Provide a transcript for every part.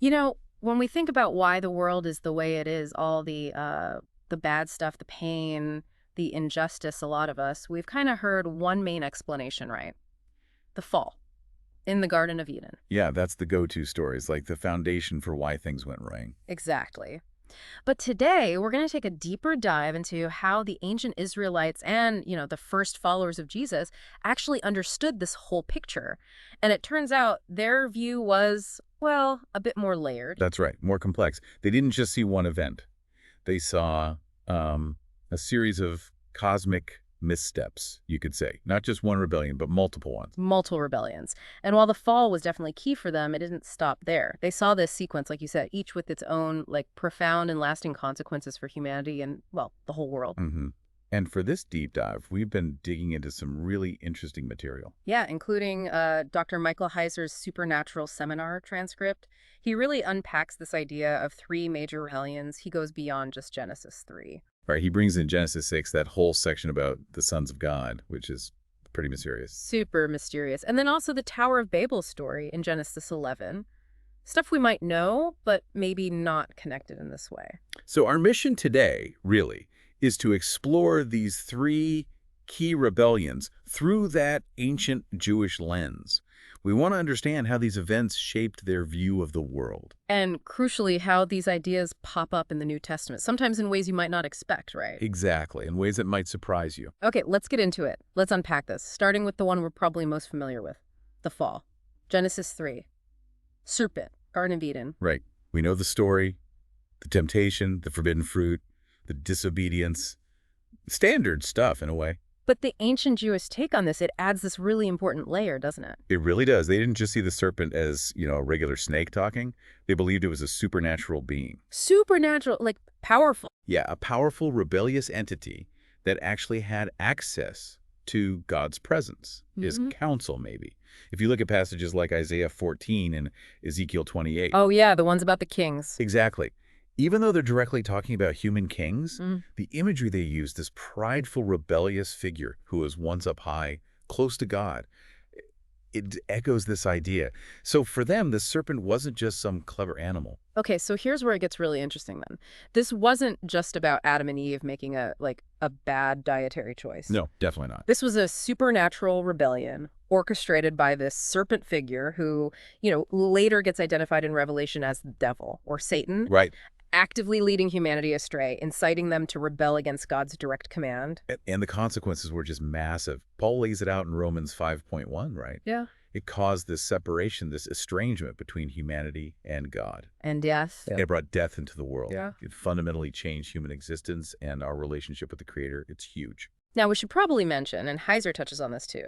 You know, when we think about why the world is the way it is, all the bad stuff, the pain, the injustice, a lot of us, we've kind of heard one main explanation, right? The fall in the Garden of Eden. Yeah, that's the go-to story. It's like the foundation for why things went wrong. Exactly. But today, we're going to take a deeper dive into how the ancient Israelites and, the first followers of Jesus actually understood this whole picture. And it turns out their view was, well, a bit more layered. That's right, more complex. They didn't just see one event. They saw a series of cosmic missteps, you could say. Not just one rebellion, but multiple ones. Multiple rebellions. And while the fall was definitely key for them, it didn't stop there. They saw this sequence, like you said, each with its own, profound and lasting consequences for humanity and, well, the whole world. And for this deep dive, we've been digging into some really interesting material. Yeah, including Dr. Michael Heiser's Supernatural Seminar transcript. He really unpacks this idea of three major rebellions. He goes beyond just Genesis 3. Right, he brings in Genesis 6, that whole section about the sons of God, which is pretty mysterious. Super mysterious. And then also the Tower of Babel story in Genesis 11. Stuff we might know, but maybe not connected in this way. So our mission today, really, is to explore these three key rebellions through that ancient Jewish lens. We want to understand how these events shaped their view of the world. And crucially, how these ideas pop up in the New Testament, sometimes in ways you might not expect, right? Exactly, in ways that might surprise you. Okay, let's get into it. Let's unpack this, starting with the one we're probably most familiar with, the fall. Genesis 3. Serpent, Garden of Eden. Right. We know the story, the temptation, the forbidden fruit, the disobedience. Standard stuff, in a way. But the ancient Jewish take on this, it adds this really important layer, doesn't it? It really does. They didn't just see the serpent as, a regular snake talking. They believed it was a supernatural being. Supernatural, powerful. Yeah, a powerful, rebellious entity that actually had access to God's presence, his counsel, maybe. If you look at passages like Isaiah 14 and Ezekiel 28. Oh, yeah, the ones about the kings. Exactly. Even though they're directly talking about human kings, the imagery they use, this prideful, rebellious figure who was once up high, close to God, it echoes this idea. So for them, the serpent wasn't just some clever animal. Okay, so here's where it gets really interesting then. This wasn't just about Adam and Eve making a bad dietary choice. No, definitely not. This was a supernatural rebellion orchestrated by this serpent figure who, later gets identified in Revelation as the devil or Satan. Right. Actively leading humanity astray, inciting them to rebel against God's direct command. And the consequences were just massive. Paul lays it out in Romans 5.1, right? Yeah. It caused this separation, this estrangement between humanity and God. And death. Yeah. It brought death into the world. Yeah. It fundamentally changed human existence and our relationship with the Creator. It's huge. Now, we should probably mention, and Heiser touches on this too,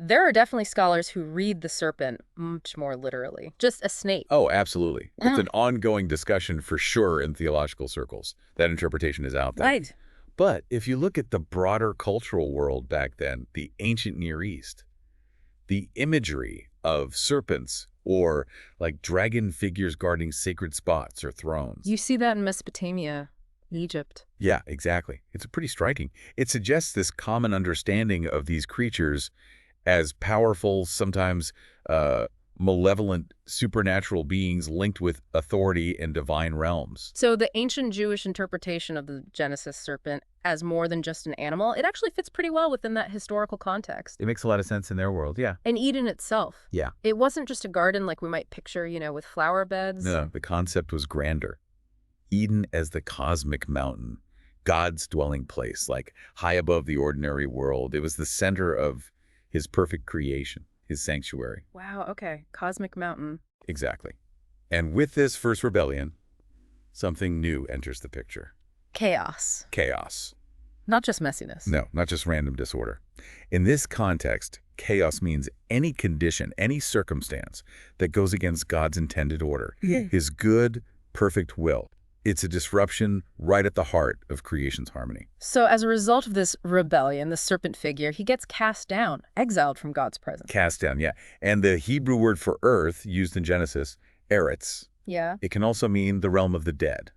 there are definitely scholars who read the serpent much more literally. Just a snake. Oh, absolutely. It's an ongoing discussion for sure in theological circles. That interpretation is out there. Right. But if you look at the broader cultural world back then, the ancient Near East, the imagery of serpents or like dragon figures guarding sacred spots or thrones. You see that in Mesopotamia, Egypt. Yeah, exactly. It's pretty striking. It suggests this common understanding of these creatures as powerful, sometimes malevolent, supernatural beings linked with authority and divine realms. So the ancient Jewish interpretation of the Genesis serpent as more than just an animal, it actually fits pretty well within that historical context. It makes a lot of sense in their world, yeah. And Eden itself. Yeah. It wasn't just a garden like we might picture, with flower beds. No, the concept was grander. Eden as the cosmic mountain, God's dwelling place, like high above the ordinary world. It was the center of his perfect creation, his sanctuary. Wow, okay. Cosmic mountain. Exactly. And with this first rebellion, something new enters the picture. Chaos. Chaos. Not just messiness. No, not just random disorder. In this context, chaos means any condition, any circumstance that goes against God's intended order, his good, perfect will. It's a disruption right at the heart of creation's harmony. So as a result of this rebellion, the serpent figure, he gets cast down, exiled from God's presence. Cast down, yeah. And the Hebrew word for earth, used in Genesis, eretz, Yeah. it can also mean the realm of the dead,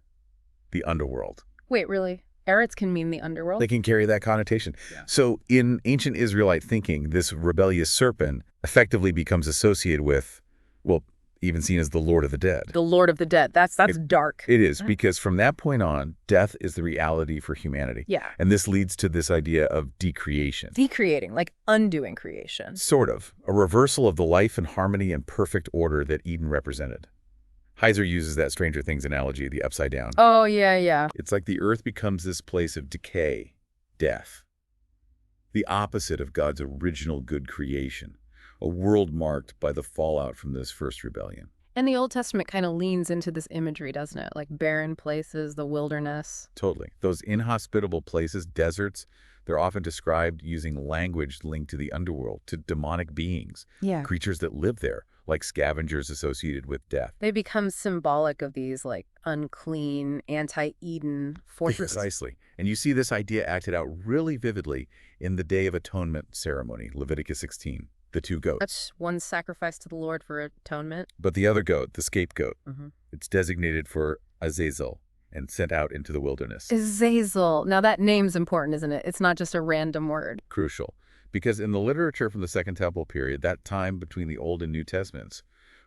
the underworld. Wait, really? Eretz can mean the underworld? They can carry that connotation. Yeah. So in ancient Israelite thinking, this rebellious serpent effectively becomes associated with, well, even seen as the Lord of the Dead. The Lord of the Dead. That's dark. It is, because from that point on, death is the reality for humanity. Yeah. And this leads to this idea of decreation. Decreating, like undoing creation. Sort of. A reversal of the life and harmony and perfect order that Eden represented. Heiser uses that Stranger Things analogy, the upside down. Oh, yeah, yeah. It's like the earth becomes this place of decay, death. The opposite of God's original good creation. A world marked by the fallout from this first rebellion. And the Old Testament kind of leans into this imagery, doesn't it? Like barren places, the wilderness. Totally. Those inhospitable places, deserts, they're often described using language linked to the underworld, to demonic beings, Yeah. creatures that live there, like scavengers associated with death. They become symbolic of these, like, unclean, anti-Eden fortresses. Precisely. And you see this idea acted out really vividly in the Day of Atonement ceremony, Leviticus 16, the two goats. That's one sacrifice to the Lord for atonement. But the other goat, the scapegoat, Mm-hmm. it's designated for Azazel and sent out into the wilderness. Azazel. Now that name's important, isn't it? It's not just a random word. Crucial. Because in the literature from the Second Temple period, that time between the Old and New Testaments,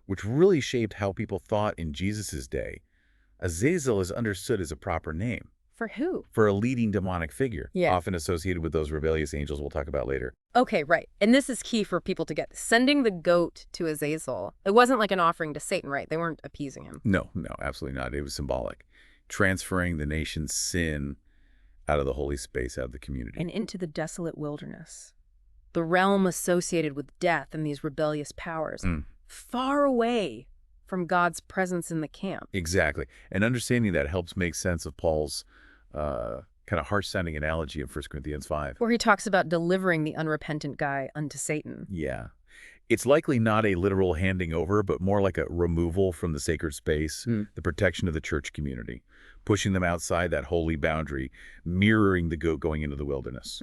which really shaped how people thought in Jesus' day, Azazel is understood as a proper name For who? for a leading demonic figure, Yeah. often associated with those rebellious angels we'll talk about later. Okay, right. And this is key for people to get. Sending the goat to Azazel. It wasn't like an offering to Satan, right? They weren't appeasing him. No, absolutely not. It was symbolic. Transferring the nation's sin out of the holy space, out of the community. And into the desolate wilderness. The realm associated with death and these rebellious powers. Far away from God's presence in the camp. Exactly. And understanding that helps make sense of Paul's kind of harsh-sounding analogy in 1 Corinthians 5. Where he talks about delivering the unrepentant guy unto Satan. Yeah. It's likely not a literal handing over, but more like a removal from the sacred space, the protection of the church community, pushing them outside that holy boundary, mirroring the goat going into the wilderness.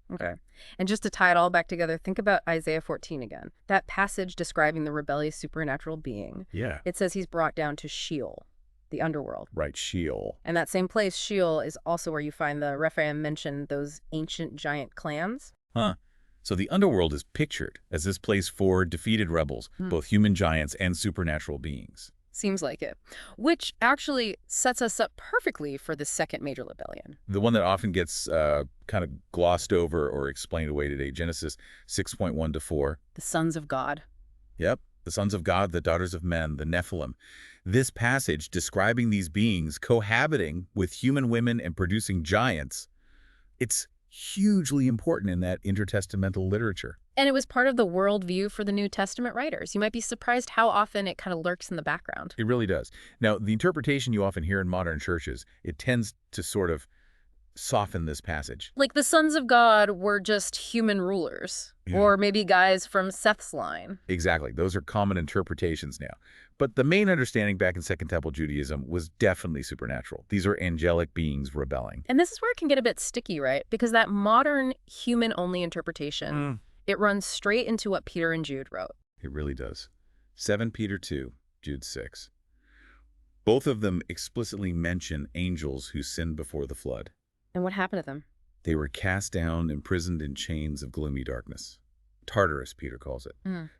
Okay. And just to tie it all back together, think about Isaiah 14 again. That passage describing the rebellious supernatural being. Yeah. It says he's brought down to Sheol, the underworld. Right, Sheol. And that same place, Sheol, is also where you find the Rephaim mentioned those ancient giant clans. Huh. So the underworld is pictured as this place for defeated rebels, both human giants and supernatural beings. Seems like it. Which actually sets us up perfectly for the second major rebellion. The one that often gets kind of glossed over or explained away today, Genesis 6.1 to 4. The sons of God. Yep, the sons of God, the daughters of men, the Nephilim. This passage describing these beings cohabiting with human women and producing giants, it's hugely important in that intertestamental literature. And it was part of the worldview for the New Testament writers. You might be surprised how often it kind of lurks in the background. It really does. Now, the interpretation you often hear in modern churches, it tends to sort of soften this passage. Like the sons of God were just human rulers, or maybe guys from Seth's line. Exactly. Those are common interpretations now. But the main understanding back in Second Temple Judaism was definitely supernatural. These are angelic beings rebelling. And this is where it can get a bit sticky, right? Because that modern human-only interpretation, it runs straight into what Peter and Jude wrote. It really does. 7 Peter 2, Jude 6. Both of them explicitly mention angels who sinned before the flood. And what happened to them? They were cast down, imprisoned in chains of gloomy darkness. Tartarus, Peter calls it.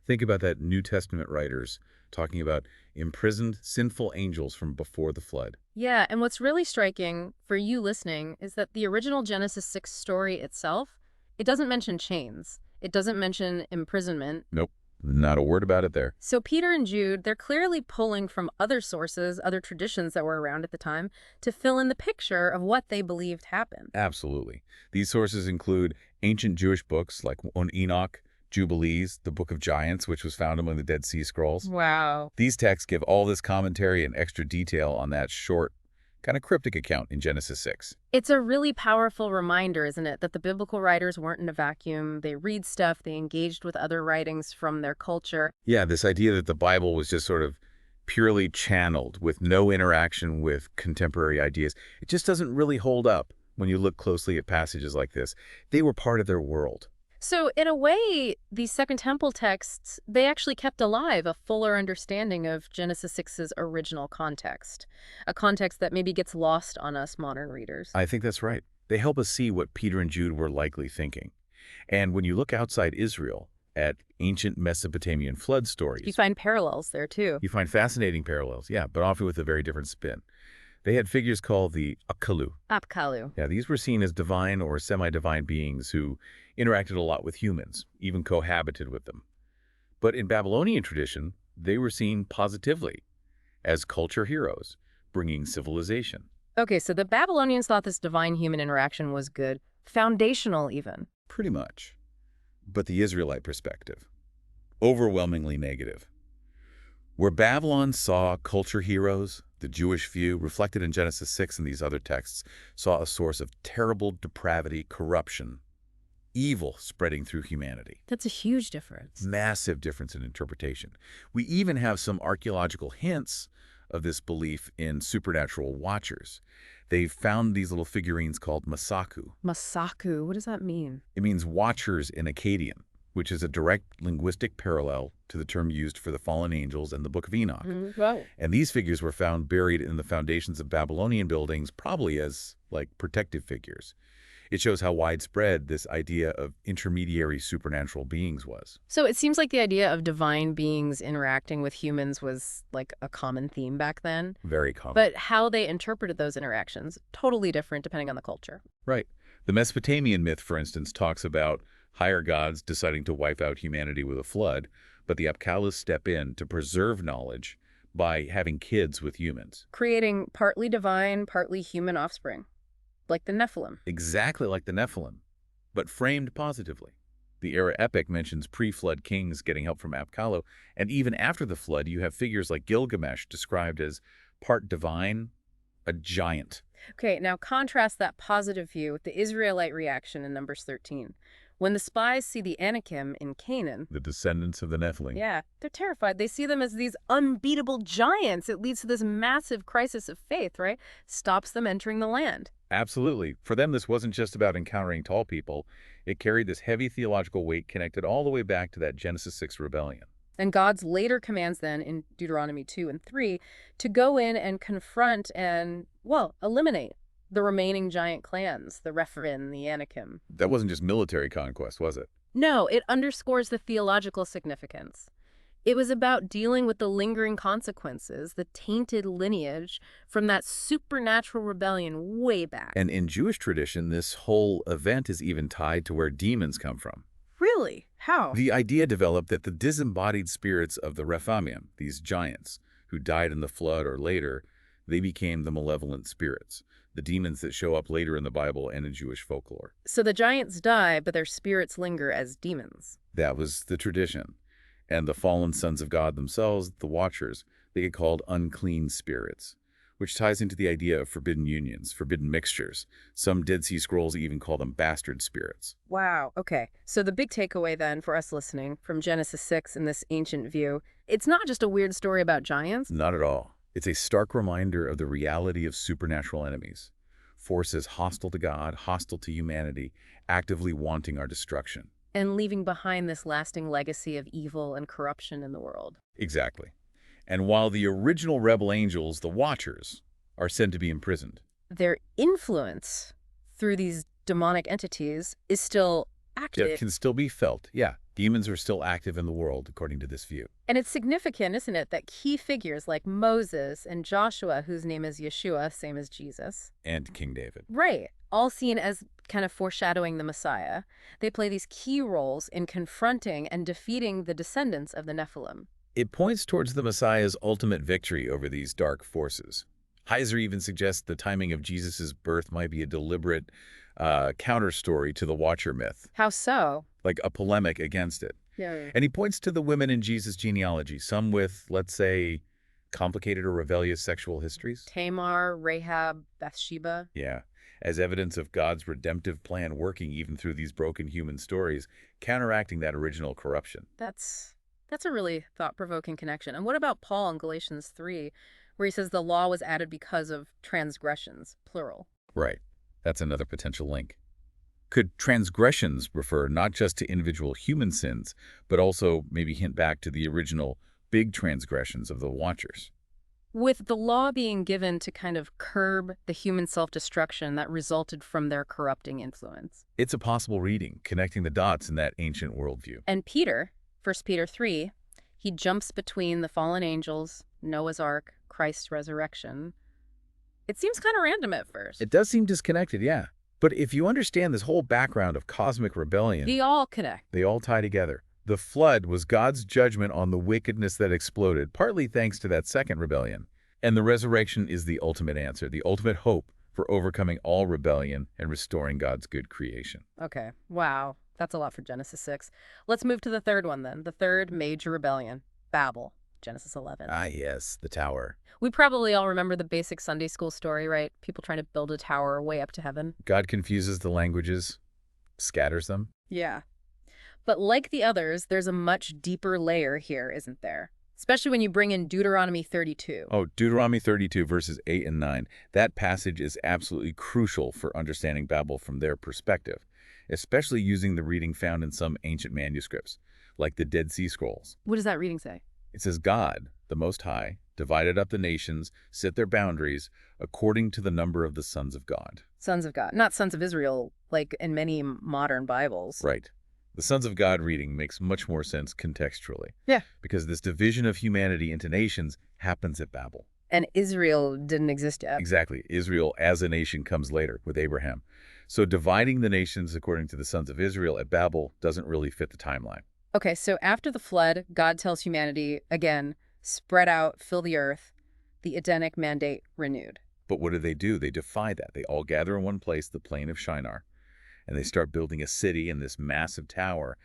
Think about that New Testament writers talking about imprisoned, sinful angels from before the flood. Yeah, and what's really striking for you listening is that the original Genesis 6 story itself, it doesn't mention chains. It doesn't mention imprisonment. Nope, not a word about it there. So Peter and Jude, they're clearly pulling from other sources, other traditions that were around at the time, to fill in the picture of what they believed happened. Absolutely. These sources include ancient Jewish books like on Enoch, Jubilees, the Book of Giants, which was found among the Dead Sea Scrolls. Wow. These texts give all this commentary and extra detail on that short, kind of cryptic account in Genesis 6. It's a really powerful reminder, isn't it, that the biblical writers weren't in a vacuum. They read stuff, they engaged with other writings from their culture. Yeah, this idea that the Bible was just sort of purely channeled with no interaction with contemporary ideas, it just doesn't really hold up when you look closely at passages like this. They were part of their world. So in a way, these Second Temple texts, they actually kept alive a fuller understanding of Genesis 6's original context, a context that maybe gets lost on us modern readers. I think that's right. They help us see what Peter and Jude were likely thinking. And when you look outside Israel at ancient Mesopotamian flood You stories. find parallels there, too. You find fascinating parallels, yeah, but often with a very different spin. They had figures called the apkallu. Apkallu. Yeah, these were seen as divine or semi-divine beings who interacted a lot with humans, even cohabited with them. But in Babylonian tradition, they were seen positively as culture heroes, bringing civilization. Okay, so the Babylonians thought this divine-human interaction was good, foundational even. Pretty much. But the Israelite perspective, overwhelmingly negative. Where Babylon saw culture heroes, the Jewish view, reflected in Genesis 6 and these other texts, saw a source of terrible depravity, corruption, evil spreading through humanity. That's a huge difference. Massive difference in interpretation. We even have some archaeological hints of this belief in supernatural watchers. They've found these little figurines called masaku. Masaku, what does that mean? It means watchers in Akkadian, which is a direct linguistic parallel to the term used for the fallen angels in the Book of Enoch. Right. And these figures were found buried in the foundations of Babylonian buildings, probably as, like, protective figures. It shows how widespread this idea of intermediary supernatural beings was. So it seems like the idea of divine beings interacting with humans was like a common theme back then. Very common. But how they interpreted those interactions, totally different depending on the culture. Right. The Mesopotamian myth, for instance, talks about higher gods deciding to wipe out humanity with a flood, but the apkallu step in to preserve knowledge by having kids with humans. Creating partly divine, partly human offspring, like the Nephilim. Exactly like the Nephilim, but framed positively. The era epic mentions pre-flood kings getting help from apkallu, and even after the flood, you have figures like Gilgamesh described as part divine, a giant. Okay, now contrast that positive view with the Israelite reaction in Numbers 13. When the spies see the Anakim in Canaan, The descendants of the Nephilim. yeah, they're terrified. They see them as these unbeatable giants. It leads to this massive crisis of faith, right? Stops them entering the land. Absolutely. For them, this wasn't just about encountering tall people. It carried this heavy theological weight connected all the way back to that Genesis 6 rebellion. And God's later commands then in Deuteronomy 2 and 3 to go in and confront and, well, eliminate the remaining giant clans, the Rephaim, the Anakim. That wasn't just military conquest, was it? No, it underscores the theological significance. It was about dealing with the lingering consequences, the tainted lineage from that supernatural rebellion way back. And in Jewish tradition, this whole event is even tied to where demons come from. Really? How? The idea developed that the disembodied spirits of the Rephaim, these giants, who died in the flood or later, they became the malevolent spirits, the demons that show up later in the Bible and in Jewish folklore. So the giants die, but their spirits linger as demons. That was the tradition. And the fallen sons of God themselves, the Watchers, they get called unclean spirits, which ties into the idea of forbidden unions, forbidden mixtures. Some Dead Sea Scrolls even call them bastard spirits. Wow. Okay. So the big takeaway then for us listening from Genesis 6 in this ancient view, it's not just a weird story about giants. Not at all. It's a stark reminder of the reality of supernatural enemies, forces hostile to God, hostile to humanity, actively wanting our destruction. And leaving behind this lasting legacy of evil and corruption in the world. Exactly. And while the original rebel angels, the Watchers, are said to be imprisoned, Their influence through these demonic entities is still active. it can still be felt. Yeah, demons are still active in the world, according to this view. And it's significant, isn't it, that key figures like Moses and Joshua, whose name is Yeshua, same as Jesus. And King David. Right. All seen as kind of foreshadowing the Messiah. They play these key roles in confronting and defeating the descendants of the Nephilim. It points towards the Messiah's ultimate victory over these dark forces. Heiser even suggests the timing of Jesus' birth might be a deliberate counter-story to the Watcher myth, How so? like a polemic against it. Yeah. And he points to the women in Jesus' genealogy, some with, let's say, complicated or rebellious sexual histories. Tamar, Rahab, Bathsheba. Yeah, as evidence of God's redemptive plan working even through these broken human stories, counteracting that original corruption. That's a really thought-provoking connection. And what about Paul in Galatians 3, where he says the law was added because of transgressions, plural? Right. That's another potential link. Could transgressions refer not just to individual human sins, but also maybe hint back to the original big transgressions of the Watchers? with the law being given to kind of curb the human self-destruction that resulted from their corrupting influence. It's a possible reading, connecting the dots in that ancient worldview. And Peter, 1 Peter 3, he jumps between the fallen angels, Noah's Ark, Christ's resurrection. It seems kind of random at first. It does seem disconnected, yeah. But if you understand this whole background of cosmic rebellion, They all connect. they all tie together. The flood was God's judgment on the wickedness that exploded, partly thanks to that second rebellion. And the resurrection is the ultimate answer, the ultimate hope for overcoming all rebellion and restoring God's good creation. Okay, wow. That's a lot for Genesis 6. Let's move to the third one then. The third major rebellion, Babel, Genesis 11. Ah, yes, the tower. We probably all remember the basic Sunday school story, right? People trying to build a tower way up to heaven. God confuses the languages, scatters them. Yeah. But like the others, there's a much deeper layer here, isn't there? Especially when you bring in Deuteronomy 32. Oh, Deuteronomy 32, verses 8 and 9. That passage is absolutely crucial for understanding Babel from their perspective, especially using the reading found in some ancient manuscripts, like the Dead Sea Scrolls. What does that reading say? It says, God, the Most High, divided up the nations, set their boundaries according to the number of the sons of God. Sons of God, not sons of Israel, like in many modern Bibles. Right. The sons of God reading makes much more sense contextually. Yeah. Because this division of humanity into nations happens at Babel. And Israel didn't exist yet. Exactly. Israel as a nation comes later with Abraham. So dividing the nations according to the sons of Israel at Babel doesn't really fit the timeline. Okay, so after the flood, God tells humanity, again, spread out, fill the earth, the Edenic mandate renewed. But what do? They defy that. They all gather in one place, the plain of Shinar, and they start building a city in this massive tower,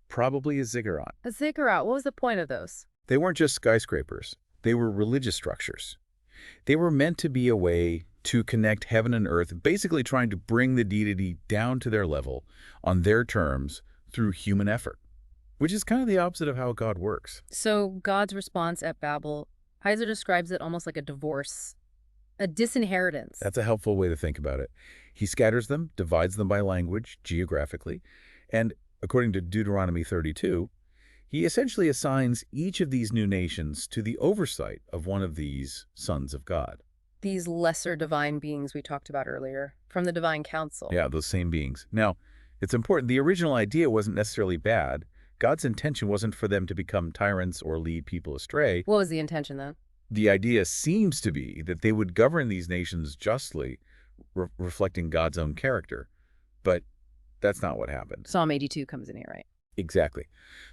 probably a ziggurat. A ziggurat, what was the point of those? They weren't just skyscrapers. They were religious structures. They were meant to be a way to connect heaven and earth, basically trying to bring the deity down to their level on their terms through human effort, which is kind of the opposite of how God works. So God's response at Babel, Heiser describes it almost like a divorce, a disinheritance. That's a helpful way to think about it. He scatters them, divides them by language, geographically, and according to Deuteronomy 32, he essentially assigns each of these new nations to the oversight of one of these sons of God. These lesser divine beings we talked about earlier, from the divine council. Yeah, those same beings. Now, it's important, the original idea wasn't necessarily bad. God's intention wasn't for them to become tyrants or lead people astray. What was the intention then? The idea seems to be that they would govern these nations justly, reflecting God's own character. But that's not what happened. Psalm 82 comes in here, right? Exactly.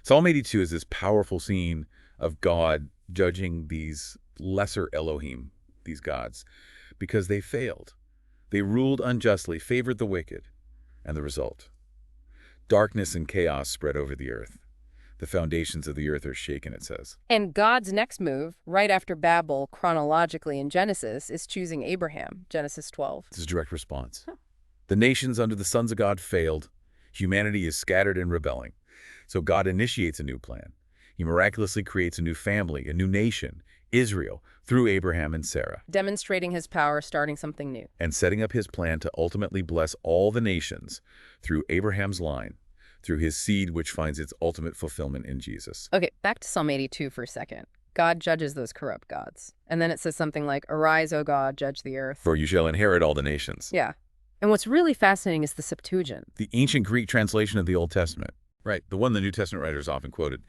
Psalm 82 is this powerful scene of God judging these lesser Elohim, these gods, because they failed. They ruled unjustly, favored the wicked. And the result? Darkness and chaos spread over the earth. The foundations of the earth are shaken, it says. And God's next move, right after Babel, chronologically in Genesis, is choosing Abraham, Genesis 12. This is a direct response. The nations under the sons of God failed. Humanity is scattered and rebelling. So God initiates a new plan. He miraculously creates a new family, a new nation, Israel, through Abraham and Sarah, Demonstrating his power, starting something new. and setting up his plan to ultimately bless all the nations through Abraham's line, through his seed, which finds its ultimate fulfillment in Jesus. Okay, back to Psalm 82 for a second. God judges those corrupt gods. And then it says something like, "Arise, O God, judge the earth." For you shall inherit all the nations. Yeah. And what's really fascinating is the Septuagint. The ancient Greek translation of the Old Testament, right, the one the New Testament writers often quoted.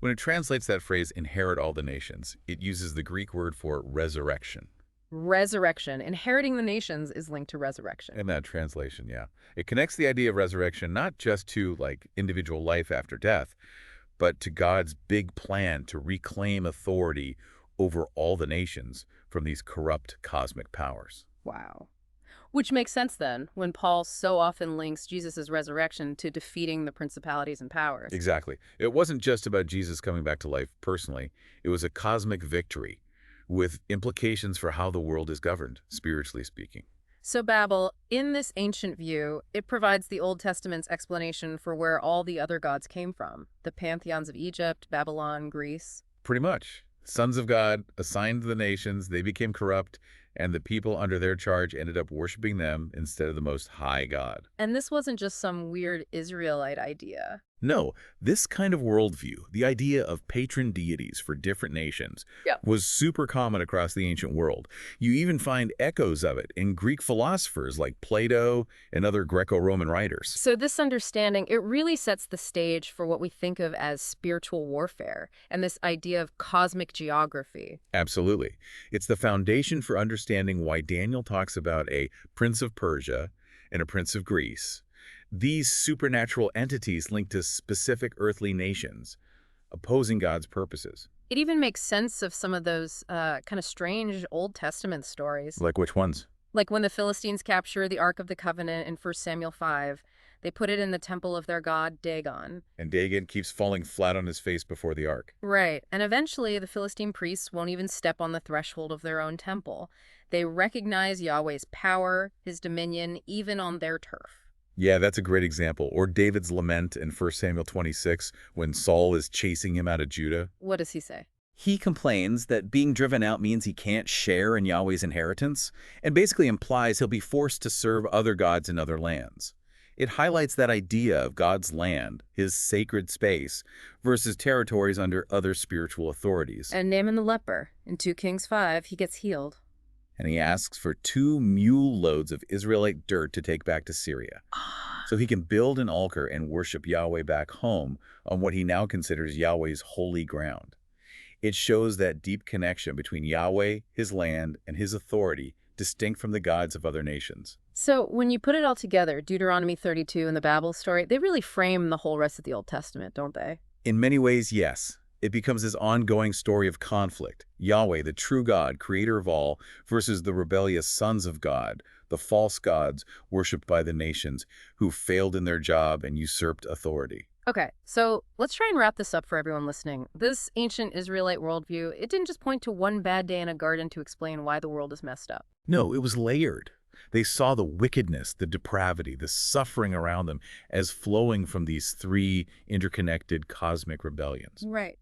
When it translates that phrase, inherit all the nations, it uses the Greek word for resurrection. Resurrection. Inheriting the nations is linked to resurrection. In that translation, yeah. It connects the idea of resurrection not just to, like, individual life after death, but to God's big plan to reclaim authority over all the nations from these corrupt cosmic powers. Wow. Which makes sense then, when Paul so often links Jesus' resurrection to defeating the principalities and powers. Exactly. It wasn't just about Jesus coming back to life personally. It was a cosmic victory with implications for how the world is governed, spiritually speaking. So Babel, in this ancient view, it provides the Old Testament's explanation for where all the other gods came from. The pantheons of Egypt, Babylon, Greece. Pretty much. Sons of God assigned to the nations, they became corrupt, and the people under their charge ended up worshiping them instead of the Most High God. And this wasn't just some weird Israelite idea. No, this kind of worldview, the idea of patron deities for different nations, Yeah. was super common across the ancient world. You even find echoes of it in Greek philosophers like Plato and other Greco-Roman writers. So this understanding, it really sets the stage for what we think of as spiritual warfare and this idea of cosmic geography. Absolutely. It's the foundation for understanding why Daniel talks about a prince of Persia and a prince of Greece. These supernatural entities linked to specific earthly nations, opposing God's purposes. It even makes sense of some of those kind of strange Old Testament stories. Like which ones? Like when the Philistines capture the Ark of the Covenant in 1 Samuel 5, they put it in the temple of their god Dagon. And Dagon keeps falling flat on his face before the ark. Right, and eventually the Philistine priests won't even step on the threshold of their own temple. They recognize Yahweh's power, his dominion, even on their turf. Yeah, that's a great example. Or David's lament in 1 Samuel 26 when Saul is chasing him out of Judah. What does he say? He complains that being driven out means he can't share in Yahweh's inheritance, and basically implies he'll be forced to serve other gods in other lands. It highlights that idea of God's land, his sacred space, versus territories under other spiritual authorities. And Naaman the leper, in 2 Kings 5, he gets healed. And he asks for 2 mule loads of Israelite dirt to take back to Syria, so he can build an altar and worship Yahweh back home on what he now considers Yahweh's holy ground. It shows that deep connection between Yahweh, his land, and his authority, distinct from the gods of other nations. So when you put it all together, Deuteronomy 32 and the Babel story, they really frame the whole rest of the Old Testament, don't they? In many ways, yes. It becomes this ongoing story of conflict. Yahweh, the true God, creator of all, versus the rebellious sons of God, the false gods worshipped by the nations who failed in their job and usurped authority. Okay, so let's try and wrap this up for everyone listening. This ancient Israelite worldview, it didn't just point to one bad day in a garden to explain why the world is messed up. No, it was layered. They saw the wickedness, the depravity, the suffering around them as flowing from these 3 interconnected cosmic rebellions. Right.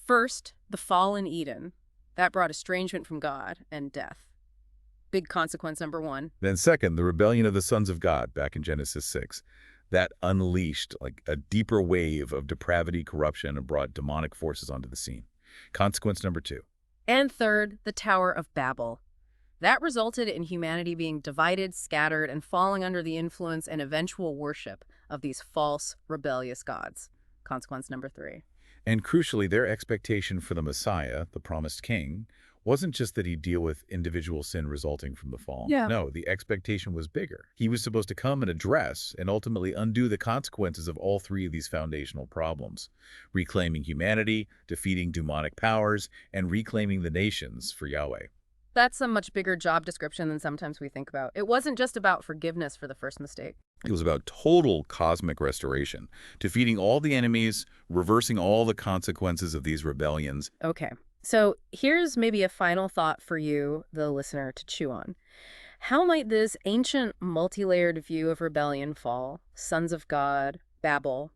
First, the fall in Eden. That brought estrangement from God and death. Big consequence number 1. Then second, the rebellion of the sons of God back in Genesis 6. That unleashed like a deeper wave of depravity, corruption, and brought demonic forces onto the scene. Consequence number 2. And third, the Tower of Babel. That resulted in humanity being divided, scattered, and falling under the influence and eventual worship of these false, rebellious gods. Consequence number 3. And crucially, their expectation for the Messiah, the promised king, wasn't just that he'd deal with individual sin resulting from the fall. Yeah. No, the expectation was bigger. He was supposed to come and address and ultimately undo the consequences of all 3 of these foundational problems, reclaiming humanity, defeating demonic powers, and reclaiming the nations for Yahweh. That's a much bigger job description than sometimes we think about. It wasn't just about forgiveness for the first mistake. It was about total cosmic restoration, defeating all the enemies, reversing all the consequences of these rebellions. Okay, so here's maybe a final thought for you, the listener, to chew on. How might this ancient, multi-layered view of rebellion, fall, sons of God, Babel,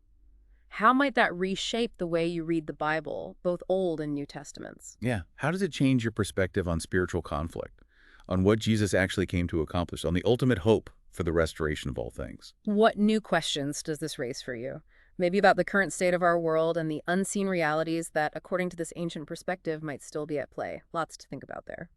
how might that reshape the way you read the Bible, both Old and New Testaments? Yeah. How does it change your perspective on spiritual conflict, on what Jesus actually came to accomplish, on the ultimate hope for the restoration of all things? What new questions does this raise for you? Maybe about the current state of our world and the unseen realities that, according to this ancient perspective, might still be at play. Lots to think about there.